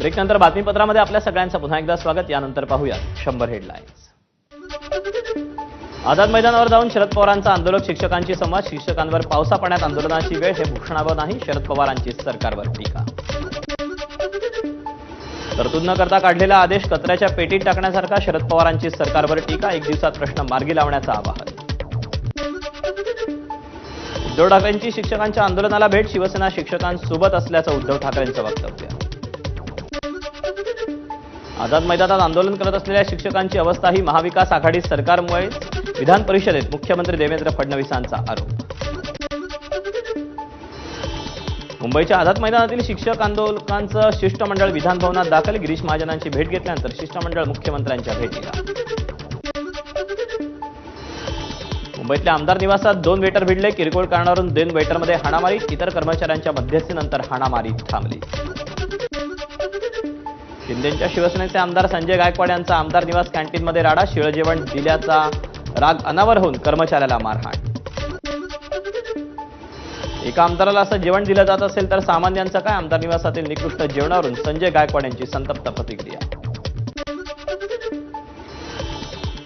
ब्रेकनंतर बातमीपत्रामध्ये आपल्या सगळ्यांचं पुन्हा एकदा स्वागत। यानंतर पाहूया 100 हेडलाईन्स। आझाद मैदानावर जाऊन शरद पवारांचा आंदोलक शिक्षकांची संवाद। शिक्षकांवर पावसा पाण्यात आंदोलनाची वेळ हे भूषणावं नाही, शरद पवारांची सरकारवर टीका। तरतूद न करता काढलेला आदेश कचऱ्याच्या पेटीत टाकण्यासारखा, शरद पवारांची सरकारवर टीका। एक दिवसात प्रश्न मार्गी लावण्याचं आवाहन। उद्धव ठाकरेंची शिक्षकांच्या आंदोलनाला भेट, शिवसेना शिक्षकांसोबत असल्याचं उद्धव ठाकरेंचं वक्तव्य। आझाद मैदानात आंदोलन करत असलेल्या शिक्षकांची अवस्था ही महाविकास आघाडी सरकारमुळे, विधान परिषदेत मुख्यमंत्री देवेंद्र फडणवीसांचा आरोप। मुंबईच्या आझाद मैदानातील शिक्षक आंदोलकांचं शिष्टमंडळ विधानभवनात दाखल। गिरीश महाजनांची भेट घेतल्यानंतर शिष्टमंडळ मुख्यमंत्र्यांच्या भेटीला। मुंबईतल्या आमदार निवासात 2 वेटर भिडले, किरकोळ कारणावरून 2 वेटरमध्ये हाणामारी, इतर कर्मचाऱ्यांच्या मध्यस्थीनंतर हाणामारी थांबली। शिंदेच्या शिवसेनेचे आमदार संजय गायकवाड यांचा आमदार निवास कॅन्टीनमध्ये राडा, शिळ जेवण दिल्याचा राग अनावर होऊन कर्मचाऱ्याला मारहाण। एका आमदाराला असं जेवण दिलं जात असेल तर सामान्यांचं काय, आमदार निवासातील निकृष्ट जेवणावरून संजय गायकवाड यांची संतप्त प्रतिक्रिया।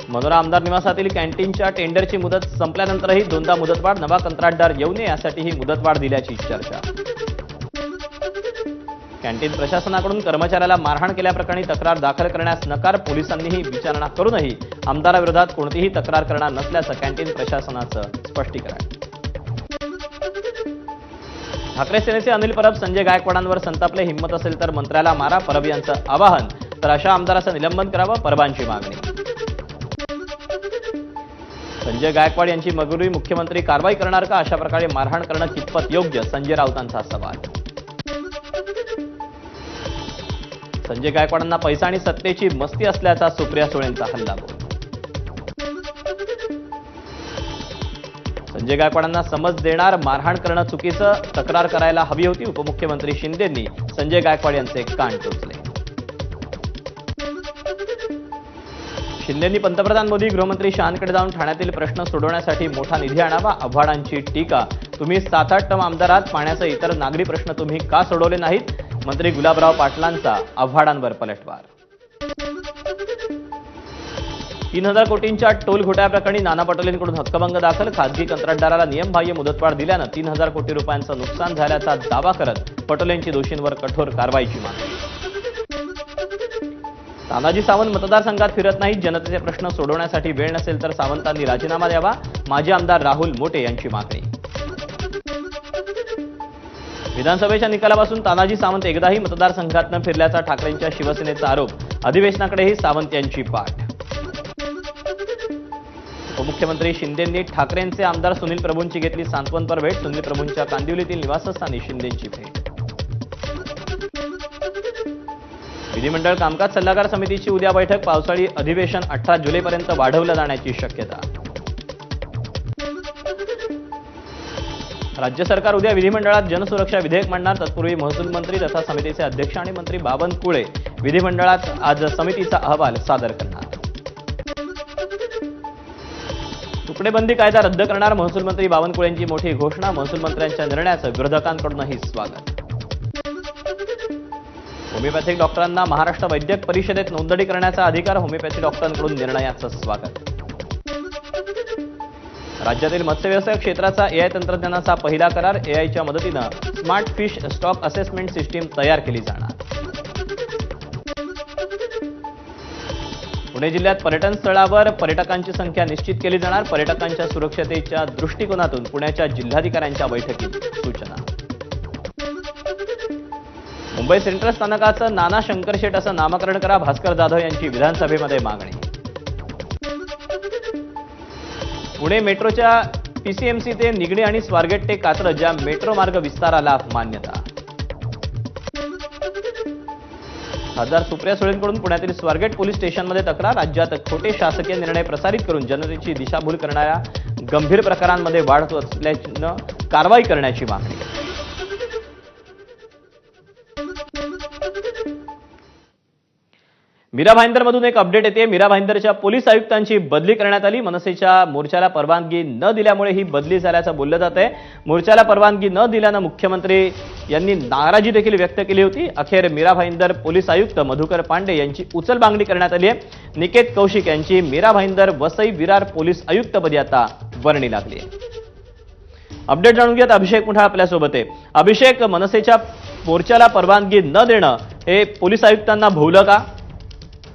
मनोरा आमदार निवासातील कॅन्टीनच्या टेंडरची मुदत संपल्यानंतरही 2दा मुदतवाढ, नवा कंत्राटदार येऊ नये यासाठी ही मुदतवाढ दिल्याची चर्चा। कॅन्टीन प्रशासनाकडून कर्मचाऱ्याला मारहाण केल्याप्रकरणी तक्रार दाखल करण्यास नकार, पोलिसांनीही विचारणा करूनही आमदाराविरोधात कोणतीही तक्रार करणार नसल्याचं कॅन्टीन प्रशासनाचं स्पष्टीकरण। ठाकरे सेनेचे अनिल परब संजय गायकवाडांवर संतापले, हिंमत असेल तर मंत्र्याला मारा, परब यांचं आवाहन, तर अशा आमदाराचं निलंबन करावं, परबांची मागणी। संजय गायकवाड यांची मजुरी मुख्यमंत्री कारवाई करणार का, अशा प्रकारे मारहाण करणं कितपत योग्य, संजय राऊतांचा सवाल। संजय गायकवाडांना पैसा आणि सत्तेची मस्ती असल्याचा सुप्रिया सुळेंचा हल्लाबोल। संजय गायकवाडांना समज देणार, मारहाण करणं चुकीचं, तक्रार करायला हवी होती, उपमुख्यमंत्री शिंदेंनी संजय गायकवाड यांचे कान टोचले। शिंदेंनी पंतप्रधान मोदी गृहमंत्री शहांकडे जाऊन ठाण्यातील प्रश्न सोडवण्यासाठी मोठा निधी आणावा, आव्हाडांची टीका। तुम्ही 7-8 टर्म आमदार आहात, पाण्याचे इतर नागरी प्रश्न तुम्ही का सोडवले नाहीत, मंत्री गुलाबराव पाटलांचा आव्हाडांवर पलटवार। 3000 कोटींच्या टोल घोटाळ्याप्रकरणी नाना पटोलेंकडून हक्कभंग दाखल, खासगी कंत्राटदाराला नियमबाह्य मुदतवाढ दिल्यानं 3000 कोटी रुपयांचं नुकसान झाल्याचा दावा करत पटोलेंची दोषींवर कठोर कारवाईची मागणी। तानाजी सावंत मतदारसंघात फिरत नाहीत, जनतेचे प्रश्न सोडवण्यासाठी वेळ नसेल तर सावंतांनी राजीनामा द्यावा, माजी आमदार राहुल मोटे यांची मागणी। विधानसभेच्या निकालापासून तानाजी सावंत एकदाही मतदारसंघात न फिरल्याचा ठाकरेंच्या शिवसेनेचा आरोप, अधिवेशनाकडेही सावंत यांची पाठ। उपमुख्यमंत्री शिंदेंनी ठाकरेंचे आमदार सुनील प्रभूंची घेतली सांत्वनपर भेट, सुनील प्रभूंच्या कांदिवलीतील निवासस्थानी शिंदेंची भेट। विधिमंडळ कामकाज सल्लागार समितीची उद्या बैठक, पावसाळी अधिवेशन 18 जुलैपर्यंत वाढवलं जाण्याची शक्यता। राज्य सरकार उद्या विधिमंडळात जनसुरक्षा विधेयक मांडणार, तत्पूर्वी महसूल मंत्री तथा समितीचे अध्यक्ष आणि मंत्री बावनकुळे विधिमंडळात आज समितीचा अहवाल सादर करणार। तुकडेबंदी कायदा रद्द करणार, महसूल मंत्री बावनकुळेंची मोठी घोषणा, महसूल मंत्र्यांच्या निर्णयाचं विरोधकांकडूनही स्वागत। होमिओपॅथिक डॉक्टरांना महाराष्ट्र वैद्यक परिषदेत नोंदणी करण्याचा अधिकार, होमिओपॅथी डॉक्टरांकडून निर्णयाचं स्वागत। राज्यातील मत्स्यव्यवसाय क्षेत्राचा एआय तंत्रज्ञानाचा पहिला करार, एआयच्या मदतीनं smart fish stock assessment system तयार केली जाणार। पुणे जिल्ह्यात पर्यटन स्थळावर पर्यटकांची संख्या निश्चित केली जाणार, पर्यटकांच्या सुरक्षतेच्या दृष्टिकोनातून पुण्याच्या जिल्हाधिकाऱ्यांच्या बैठकीत सूचना। मुंबई सेंट्रल स्थानकाचं नाना शंकरशेठ असं नामकरण करा, भास्कर जाधव यांची विधानसभेमध्ये मागणी। पुणे मेट्रोच्या पीसीएमसी ते निगडी आणि स्वारगेट ते कात्रज या मेट्रो मार्ग विस्ताराला मान्यता। खासदार सुप्रिया सुळेंकडून पुण्यातील स्वारगेट पोलीस स्टेशनमध्ये तक्रार, राज्यात खोटे शासकीय निर्णय प्रसारित करून जनतेची दिशाभूल करणाऱ्या गंभीर प्रकारांमध्ये वाढ होत असल्यानं कारवाई करण्याची मागणी। मीरा भाईंदरमधून एक अपडेट येते। मीरा भाईंदरच्या पोलीस आयुक्तांची बदली करण्यात आली। मनसेच्या मोर्चाला परवानगी न दिल्यामुळे ही बदली झाल्याचं बोललं जात आहे। मोर्चाला परवानगी न दिल्यानं मुख्यमंत्री यांनी नाराजी देखील व्यक्त केली होती। अखेर मीरा भाईंदर पोलीस आयुक्त मधुकर पांडे यांची उचलबांगडी करण्यात आली आहे। निकेत कौशिक यांची मीरा भाईंदर वसई विरार पोलीस आयुक्तपदी आता वर्णी लागली आहे। अपडेट जाणून घेऊयात, अभिषेक मुठा आपल्यासोबत आहे। अभिषेक, मनसेच्या मोर्चाला परवानगी न देणं हे पोलीस आयुक्तांना भोवलं का?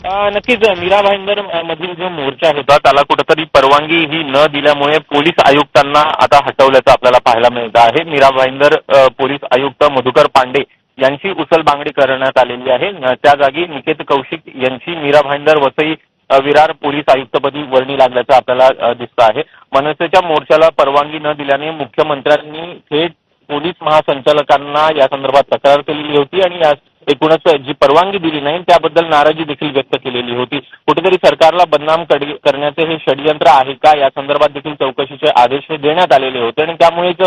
नक्कीच मीरा भाईंदर मधील जो मोर्चा होता त्याला कुठेतरी परवानगी ही न दिल्यामुळे पोलीस आयुक्तांना आता हटवल्याचं आपल्याला पाहायला मिळत आहे। मीरा भाईंदर पोलीस आयुक्त मधुकर पांडे यांची उचलबांगडी करण्यात आलेली आहे। त्या जागी निकेत कौशिक यांची मीरा भाईंदर वसई विरार पोलीस आयुक्तपदी वर्णी लागल्याचं आपल्याला दिसतं आहे। मनसेच्या मोर्चाला परवानगी न दिल्याने मुख्यमंत्र्यांनी थेट पोलीस महासंचालकांना या संदर्भात तक्रार केलेली होती आणि एकूणच जी परवानगी दिली नाही त्याबद्दल नाराजी देखील व्यक्त केलेली होती। कुठेतरी सरकारला बदनाम करण्याचे हे षडयंत्र आहे का या संदर्भात देखील चौकशीचे आदेश देण्यात आलेले होते आणि त्यामुळेच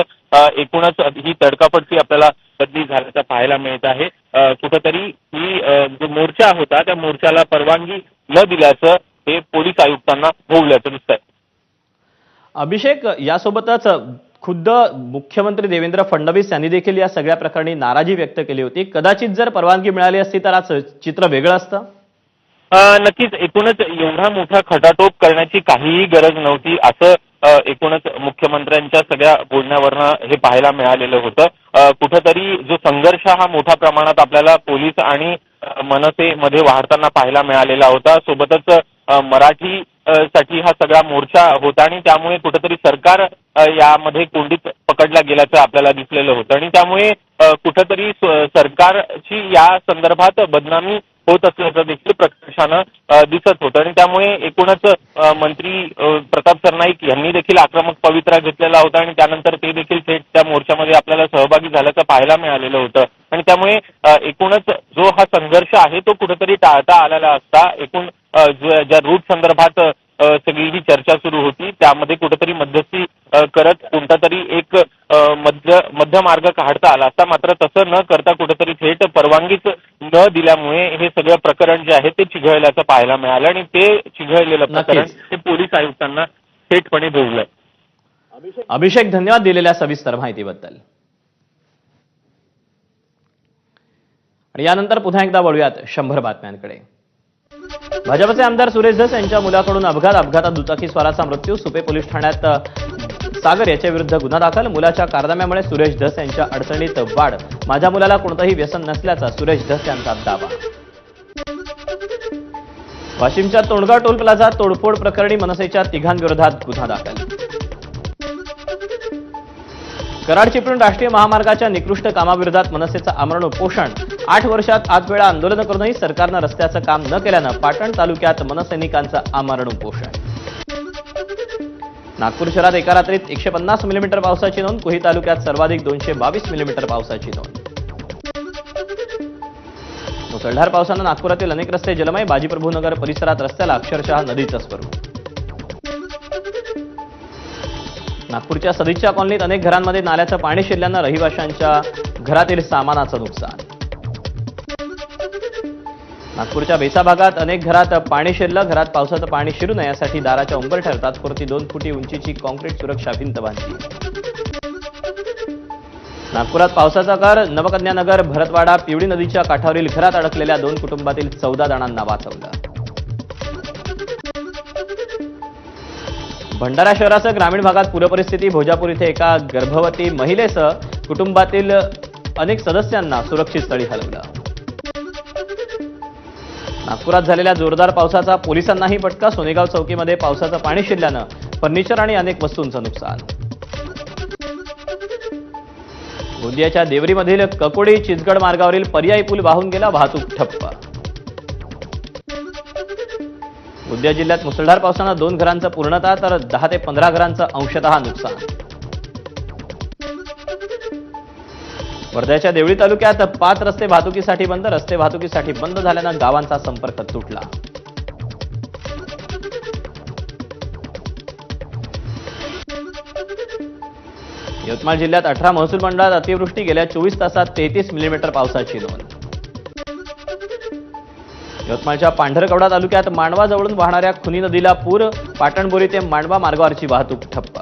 एकूणच ही तडकाफडकी आपल्याला बदली झाल्याचं पाहायला मिळत आहे। कुठेतरी ही जो मोर्चा होता त्या मोर्चाला परवानगी न दिल्याचं हे पोलीस आयुक्तांना भोवल्याचं दिसतंय। अभिषेक, यासोबतच खुद्द मुख्यमंत्री देवेंद्र फडणवीस यांनी देखील या सगळ्या प्रकरणी नाराजी व्यक्त केली होती। कदाचित जर परवानगी मिळाली असती तर आज चित्र वेगळं असतं। नक्कीच एकूणच एवढा मोठा खटाटोप करण्याची काहीही गरज नव्हती असं एकूणच मुख्यमंत्र्यांच्या सगळ्या बोलण्यावरनं हे पाहायला मिळालेलं होतं। कुठेतरी जो संघर्ष हा मोठ्या प्रमाणात आपल्याला पोलीस आणि मनसेमध्ये वाढताना पाहायला मिळालेला होता। सोबतच मराठी साठी हा सगळा मोर्चा होता आणि त्यामुळे कुठेतरी सरकार यामध्ये कोंडीत पकडला गेल्याचं आपल्याला दिसलेलं होतं आणि त्यामुळे कुठेतरी सरकारची या संदर्भात बदनामी होत असल्याचं देखील प्रकर्षानं दिसत होतं आणि त्यामुळे एकूणच मंत्री प्रताप सरनाईक यांनी देखील आक्रमक पवित्रा घेतलेला होता आणि त्यानंतर ते देखील थेट त्या मोर्चामध्ये आपल्याला सहभागी झाल्याचं पाहायला मिळालेलं होतं आणि त्यामुळे एकूणच जो हा संघर्ष आहे तो कुठेतरी टाळता आलेला असता। एकूण ज्या रूट संदर्भात सगळी ही चर्चा सुरू होती त्यामध्ये कुठेतरी मध्यस्थी करत कोणता तरी एक मध्य मार्ग काढता आला असता, मात्र तसं न करता कुठेतरी थेट परवानगीच न दिल्यामुळे हे सगळं प्रकरण जे आहे ते चिघळल्याचं पाहायला मिळालं आणि ते चिघळलेलं प्रकरण हे पोलीस आयुक्तांना थेटपणे भोवलंय। अभिषेक, धन्यवाद दिलेल्या सविस्तर माहितीबद्दल। आणि यानंतर पुन्हा एकदा वळूयात 100 बातम्यांकडे। भाजपचे आमदार सुरेश धस यांच्या मुलाकडून अपघातात दुचाकीस्वाराचा मृत्यू। सुपे पोलीस ठाण्यात सागर याच्या विरुद्ध गुन्हा दाखल। मुलाच्या कारनाम्यामुळे सुरेश धस यांच्या अडचणीत वाढ। माझ्या मुलाला कोणतंही व्यसन नसल्याचा सुरेश धस यांचा दावा। वाशिमच्या तोंडगाव टोल प्लाझा तोडफोड प्रकरणी मनसेच्या तिघांविरोधात गुन्हा दाखल। कराड चिपळूण राष्ट्रीय महामार्गाच्या निकृष्ट कामाविरोधात मनसेचं आमरण उपोषण। 8 वर्षात 8 वेळा आंदोलन करूनही सरकारनं रस्त्याचं काम न केल्यानं पाटण तालुक्यात मनसैनिकांचं आमरण उपोषण। नागपूर शहरात एका रात्रीत 150 मिलीमीटर पावसाची नोंद। कुही तालुक्यात सर्वाधिक 222 मिलीमीटर पावसाची नोंद। मुसळधार पावसानं नागपुरातील अनेक रस्ते जलमय। बाजीप्रभूनगर परिसरात रस्त्याला अक्षरशः नदीचं स्वरूप। नागपूरच्या सदिच्छा कॉलनीत अनेक घरांमध्ये नाल्याचं पाणी शिरल्यानं रहिवाशांच्या घरातील सामानाचं नुकसान। नागपूरच्या बेसा भागात अनेक घरात पाणी शिरलं। घरात पावसाचं पाणी शिरू नये यासाठी दाराच्या उंबरठ्यावर तात्पुरती 2 फुटी उंचीची कॉन्क्रीट सुरक्षा भिंत बांधली। नागपुरात पावसाचा कहर। नवकन्यानगर भरतवाडा पिवळी नदीच्या काठावरील घरात अडकलेल्या 2 कुटुंबातील 14 जणांना वाचवलं। भंडारा शहरासह ग्रामीण भागात पूरपरिस्थिती। भोजापूर इथे एका गर्भवती महिलेसह कुटुंबातील अनेक सदस्यांना सुरक्षित स्थळी हलवलं। नागपुरात झालेल्या जोरदार पावसाचा पोलिसांनाही फटका। सोनेगाव चौकीमध्ये पावसाचं पाणी शिरल्यानं फर्निचर आणि अनेक वस्तूंचं नुकसान। गोंदियाच्या देवरीमधील ककोडी चिचगड मार्गावरील पर्यायी पूल वाहून गेला। वाहतूक ठप्प। गोंदिया जिल्ह्यात मुसळधार पावसानं 2 घरांचं पूर्णतः तर 10 ते 15 घरांचं अंशतः नुकसान। वर्ध्याच्या देवळी तालुक्यात 5 रस्ते वाहतुकीसाठी बंद। रस्ते वाहतुकीसाठी बंद झाल्यानं गावांचा संपर्क तुटला। यवतमाळ जिल्ह्यात 18 महसूल मंडळात अतिवृष्टी। गेल्या 24 तासात 33 मिलीमीटर पावसाची नोंद। यवतमाळच्या पांढरकवडा तालुक्यात मांडवा जवळून वाहणाऱ्या खुनी नदीला पूर. पाटणबोरी ते मांडवा मार्गावरची वाहतूक ठप्प.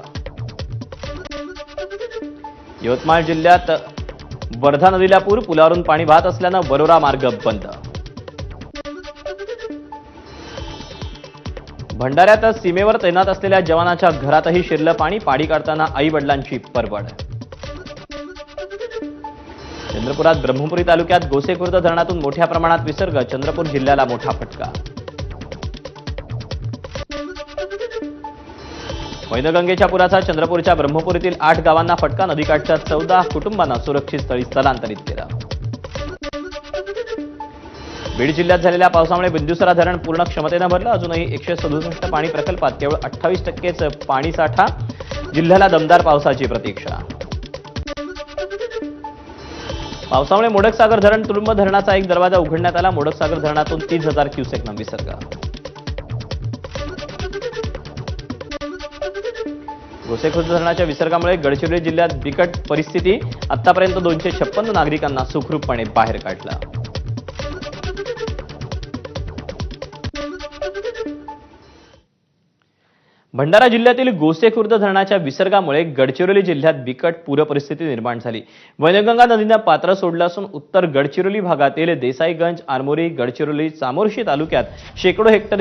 यवतमाळ जिल्ह्यात वर्धा नदीला पूर. पुलावरून पाणी वाहत असल्यानं वरोरा मार्ग बंद. भंडाऱ्यात सीमेवर तैनात असलेल्या जवानाच्या घरातही शिरलं पाणी. पाणी काढताना आई वडिलांची परवड. चंद्रपुरात ब्रह्मपुरी तालुक्यात गोसेखुर्द धरणातून मोठ्या प्रमाणात विसर्ग. चंद्रपूर जिल्ह्याला मोठा फटका. वैनगंगेच्या पुराचा चंद्रपूरच्या ब्रह्मपुरीतील 8 गावांना फटका. नदीकाठच्या 14 कुटुंबांना सुरक्षित स्थळी स्थलांतरित केलं. बीड जिल्ह्यात झालेल्या पावसामुळे बिंदुसरा धरण पूर्ण क्षमतेनं भरलं. अजूनही 167 पाणी प्रकल्पात केवळ 28%च पाणी साठा. जिल्ह्याला दमदार पावसाची प्रतीक्षा. पावसामुळे मोडकसागर धरण तुडुंब धरणाचा एक दरवाजा उघडण्यात आला. मोडकसागर धरणातून 30,000 क्युसेकनं विसर्ग. गोसेखुर्द धरणाच्या विसर्गामुळे गडचिरोली जिल्ह्यात बिकट परिस्थिती. आतापर्यंत 256 नागरिकांना सुखरूपपणे बाहेर काढलं. भंडारा जिल्ह्यातील गोसेखुर्द धरणाच्या विसर्गामुळे गडचिरोली जिल्ह्यात बिकट पूरपरिस्थिती निर्माण झाली. वैनगंगा नदीनं पात्र सोडलं असून उत्तर गडचिरोली भागातील देसाईगंज, आरमोरी, गडचिरोली, चामोर्शी तालुक्यात शेकडो हेक्टर